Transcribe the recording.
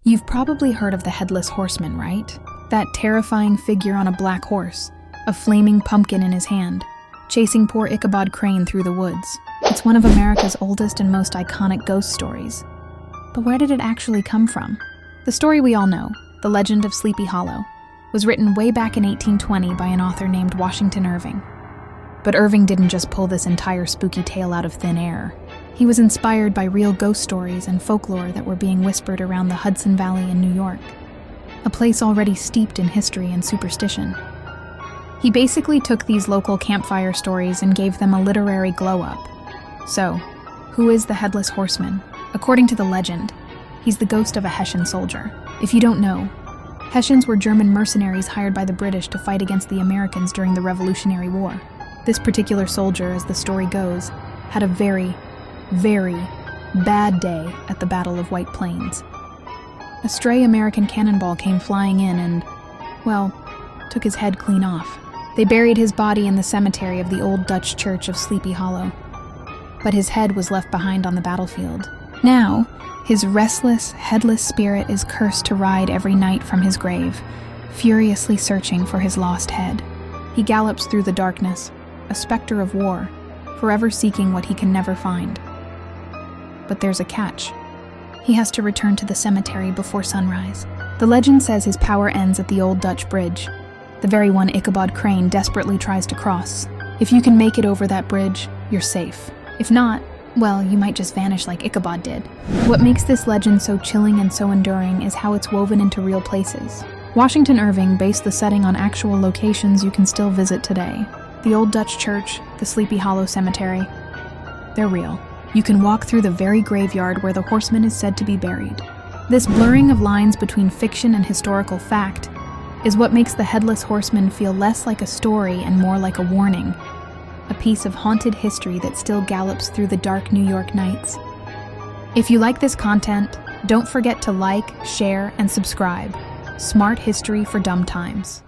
You've probably heard of the Headless Horseman, right? That terrifying figure on a black horse, a flaming pumpkin in his hand, chasing poor Ichabod Crane through the woods. It's one of America's oldest and most iconic ghost stories. But where did it actually come from? The story we all know, the legend of Sleepy Hollow, was written way back in 1820 by an author named Washington Irving. But Irving didn't just pull this entire spooky tale out of thin air. He was inspired by real ghost stories and folklore that were being whispered around the Hudson Valley in New York, a place already steeped in history and superstition. He basically took these local campfire stories and gave them a literary glow-up. So, who is the Headless Horseman? According to the legend, he's the ghost of a Hessian soldier. If you don't know, Hessians were German mercenaries hired by the British to fight against the Americans during the Revolutionary War. This particular soldier, as the story goes, had a very, very bad day at the Battle of White Plains. A stray American cannonball came flying in and, well, took his head clean off. They buried his body in the cemetery of the old Dutch church of Sleepy Hollow, but his head was left behind on the battlefield. Now, his restless, headless spirit is cursed to ride every night from his grave, furiously searching for his lost head. He gallops through the darkness, a specter of war, forever seeking what he can never find. But there's a catch. He has to return to the cemetery before sunrise. The legend says his power ends at the old Dutch bridge, the very one Ichabod Crane desperately tries to cross. If you can make it over that bridge, you're safe. If not, well, you might just vanish like Ichabod did. What makes this legend so chilling and so enduring is how it's woven into real places. Washington Irving based the setting on actual locations you can still visit today. The old Dutch church, the Sleepy Hollow cemetery, they're real. You can walk through the very graveyard where the horseman is said to be buried. This blurring of lines between fiction and historical fact is what makes the Headless Horseman feel less like a story and more like a warning, a piece of haunted history that still gallops through the dark New York nights. If you like this content, don't forget to like, share, and subscribe. Smart history for dumb times.